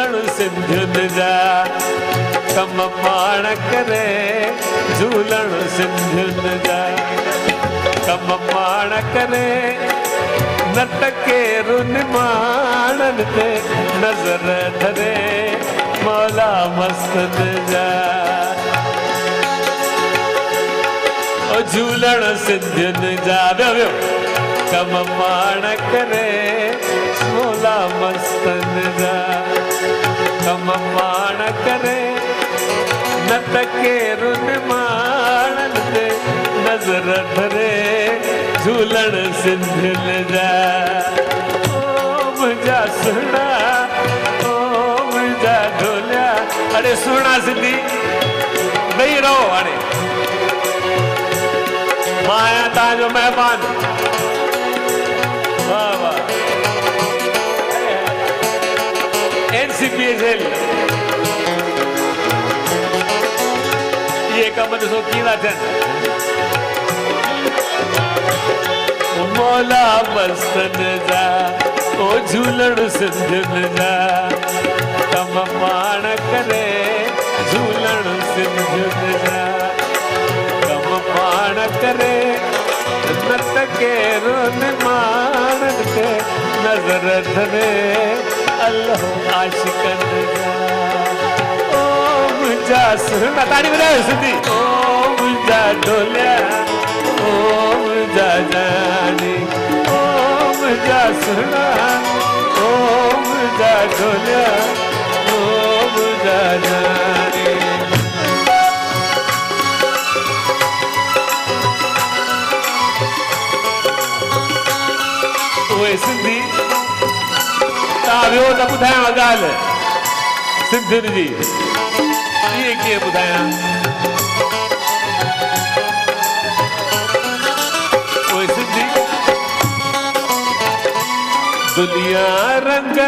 झूलण सिंधियुन जा कम पाण करे झूलण सिंधियुन जा कम पाण करे न केरु निमाणन ते नजर धरे मौला मस्तन जा ओ झूलण सिंधियुन जा वियो कम पाण करे मौला मस्तन जा कम पाण करे न केरु निमाणन ते नजर धरे झूलण सिंधियुन जा ओ मुंहिंजा सुहिणा ओ मुंहिंजा ढोलिया अरे सुहिणा सिंधी वेही रहो हाणे मां आहियां तव्हांजो महिमान वाह वाह NCPSL ये कम ॾिसो कीअं था थियनि मौला मस्तन जा ओ झूलण सिंधियुन जा कम पाण करे झूलण सिंधियुन जा कम पाण करे न केरु निमाणन ते नजर धरे अल्लाह आशिकन जा ओ मुंहिंजा सुहिणा ताड़ी वॼायो सिंधी ओ मुंहिंजा ढोलिया ओ मुंहिंजा जानी ओ मुंहिंजा सुहिणा ओ मुंहिंजा ढोलिया ओ मुंहिंजा जानी उहे सिंधी तव्हां वियो त ॿुधायांव ॻाल्हि सिंधियुनि जी इहे कीअं ॿुधायां उहे सिंधी दुनिया रंग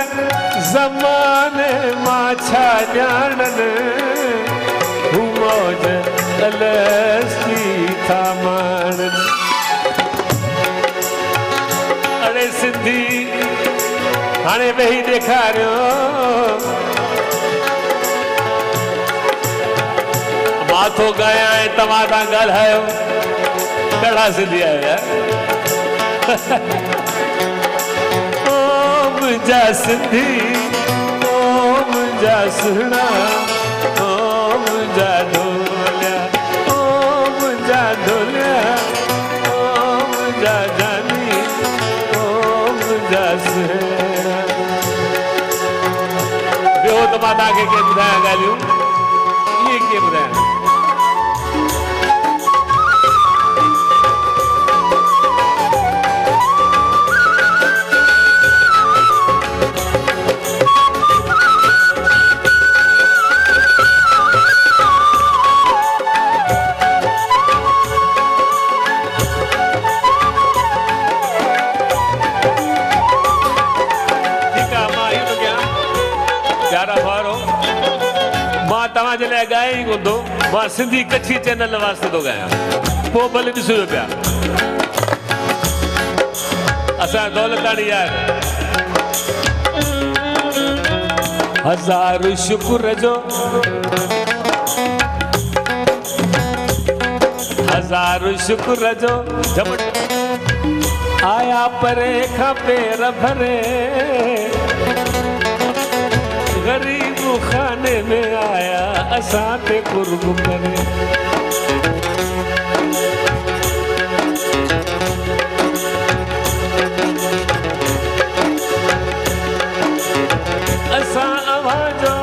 ज़माने मां छा ॼाणनि हू मौज अलसी था माणनि अरे सिंधी हाणे वेही ॾेखारियो मां थो ॻायां ऐं तव्हां था ॻाल्हायो कहिड़ा सिंधी आहियो यार ओ मुंहिंजा सिंधी ओ मुंहिंजा सुहिणा ओ मुंहिंजा ढोलिया ओ मुंहिंजा ढोलिया ओ मुंहिंजा जानी ओ मुंहिंजा सुहिणा ॿियो त मां तव्हांखे कीअं ॿुधायां ॻाल्हियूं इहे कीअं ॿुधायां तव्हांजे लाइ ॻाए ई कोन थो मां सिंधी कच्छी चैनल वास्ते थो ॻायां पोइ भले ॾिसो पिया असां दौलताणी यार हज़ार शुक्र जो हज़ार शुक्र जो आया परे खां पेर भरे गरीब खाने में आया असां ते कुर्ब करे असां आवाज़ो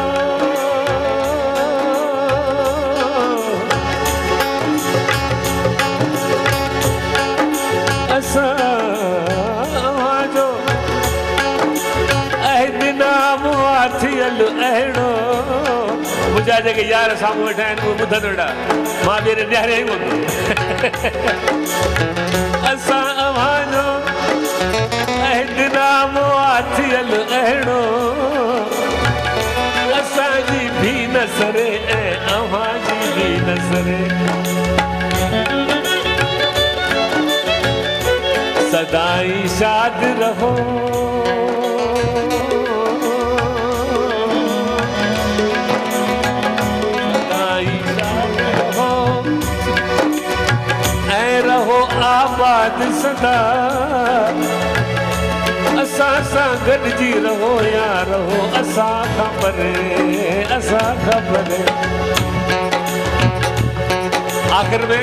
असां आवाज़ो अहिड़ो मुंहिंजा जेके यार साम्हूं वेठा आहिनि उहे ॿुधनि वेठा मां ॿीहर निहारिया ई कोन असां अव्हांजो अहदनामो थियल अहिड़ो असांजी भी न सरे ऐं अव्हांजी भी न सरे सदाई शाद रहो आबाद सदा असा सा गॾिजी रहो या रहो असा ख़बर आखिर में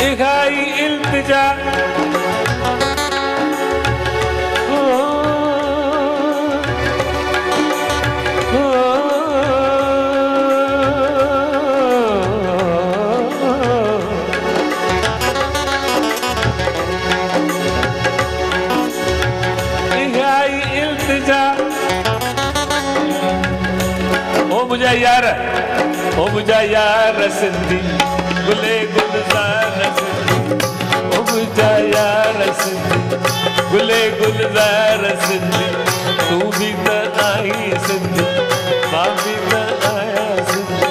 इहाई इल्तिजा ओ मुझा यार सिंधी गुले गुलजार सिंधी ओ मुझा यार सिंधी गुले गुलजार सिंधी तू भी त आई सिंधी मां भी त आया सिंधी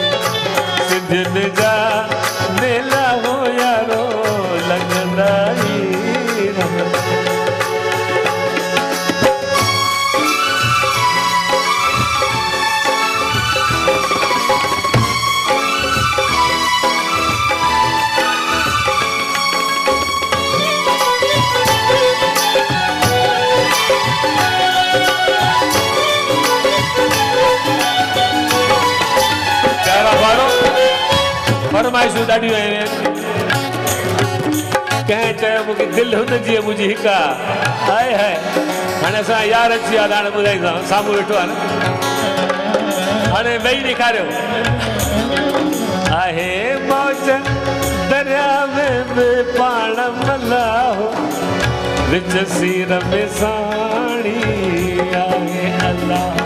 सिंधियुनि जा मेला हो यारो लॻंदा ई फरमाइशूं ॾाढियूं आहिनि कंहिं चयो मूंखे दिलि हुन जी मुंहिंजी हिकु आहे हाय हाणे असां यार अची विया हाणे ॿुधाईंदो साम्हूं वेठो आहे न हाणे वेही ॾेखारियो आहे मौज दरिया में बि पाण मलाहो विच सीर में साड़ी आहे अलाह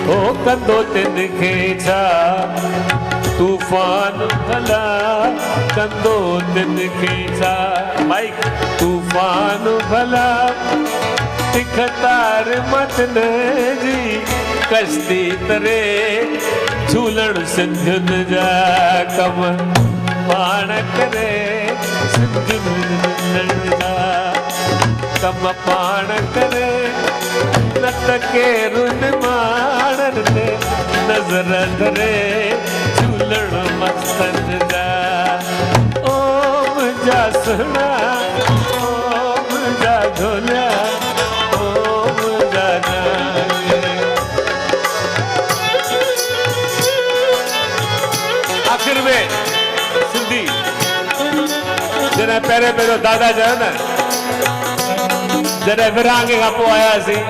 हो कंदो तिन खे छा तूफान भला कंदो दिन खे छा माइक तूफान भला तिखतार मतन जी कश्ती तरे झूलण सिंधियुनि जा कम पाण करे सिंधियुनि जा कम पाण करे न त केरुनि माणनि ते नज़र धरे मस्तन जा ओ मुझा सुना ओ मुझा ढोलिया ओ मुझा आखिर में सिंधी जॾहिं पहिरियों दादा चयो न जॾहिं विरहाङे खां पोइ आयासीं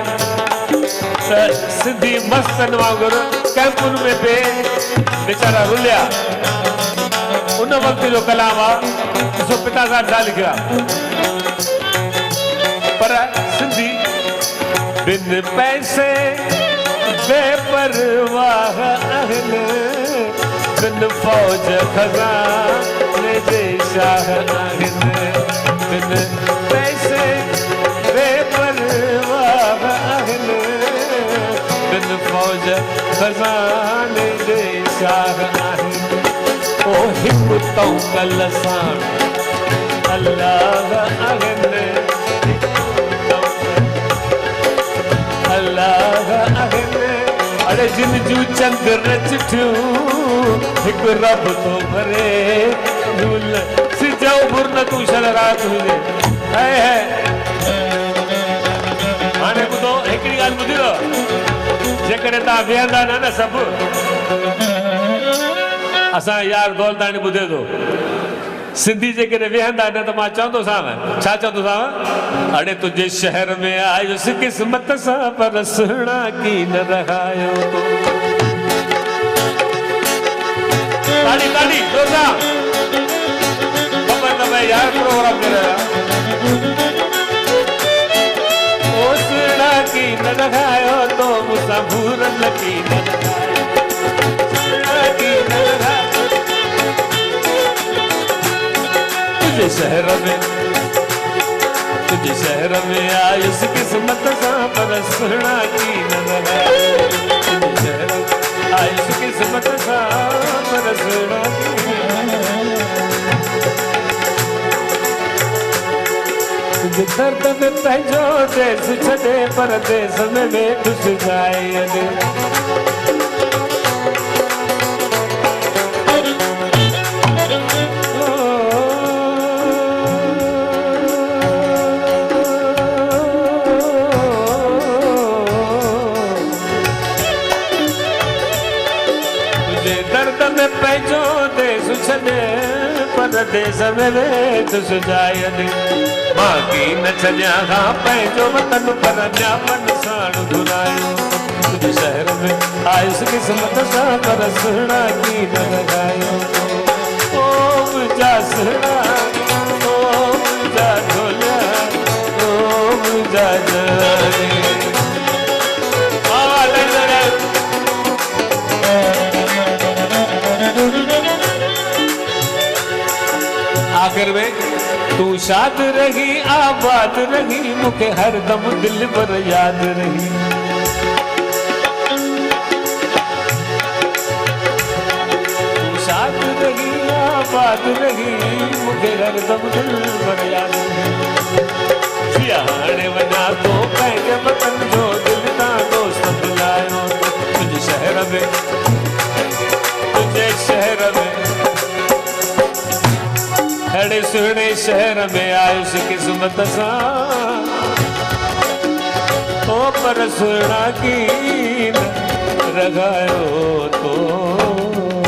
त सिंधी मस्तनि वांगुरु कैंपुनि में पे बेचारा रुलिया उन वक्त जो कलाम आहे ॾिसो पिता साहिब छा लिखियो पर सिंधी बिन पैसे बेपरवाह आहिनि बिन फौज खज़ाने जे शाह आहिनि बिन पैसे बेपरवाह आहिनि बिन फौज खज़ाने जे शाह आहिनि ओ हिकु तौकल सां अल्लाह आहिनि अल्लाह आहिनि अड़े जिन जूं चंद्र चिठियूं हिकु रब थो भरे झूल सिजो बुर न तूं शल रात हुजे है हाणे ॿुधो हिकिड़ी ॻाल्हि ॿुधी लो जेकॾहिं तव्हां वेहंदा न सभु असां यार दौलताणी ॿुधे थो सिंधी जेकॾहिं वेहंदा न त मां चवंदोसांव छा चवंदोसांव अड़े तुंहिंजे शहर में आयुसि क़िस्मत सां पर सुहिणा की न रहायो ताड़ी ताड़ी जोरदां ख़बर न भई यार प्रोग्राम करे ओ सुहिणा की न रहायो तो मूंसां भूरन की न तुझे शहर में आयुस किस्मत सां पर सुहिणा की न रहायो तुझे शहर में आयुस किस्मत सां पर सुहिणा की तुझे दर्द में पंहिंजो देश छॾे पर देश में वेठुस जाए छॾे परदेस में वेद सुजायनि मां की न छॾियां खां पंहिंजो वतन पर अञा मन साण घुरायो तुंहिंजे शहर में आयुसि क़िस्मत सां पर सुहिणा की न लॻायो ओ मुंहिंजा सुहिणा ओ मुंहिंजा ढोलिया ओ मुंहिंजा जाने आखिर में तू शाद रही आबाद रही मुखे हर दम दिल पर याद रही तू शाद रही आबाद रही मुखे हर दम दिल पर याद रही सियाने वञा तो पंहिंजे वतन जो दिल तां दोस्त बुलायो तुंहिंजे शहर में तुंहिंजे शहर में अड़े सुहिणे शहर में आयुसि क़िस्मत सां ओ पर सुहिणा की न रॻायो तो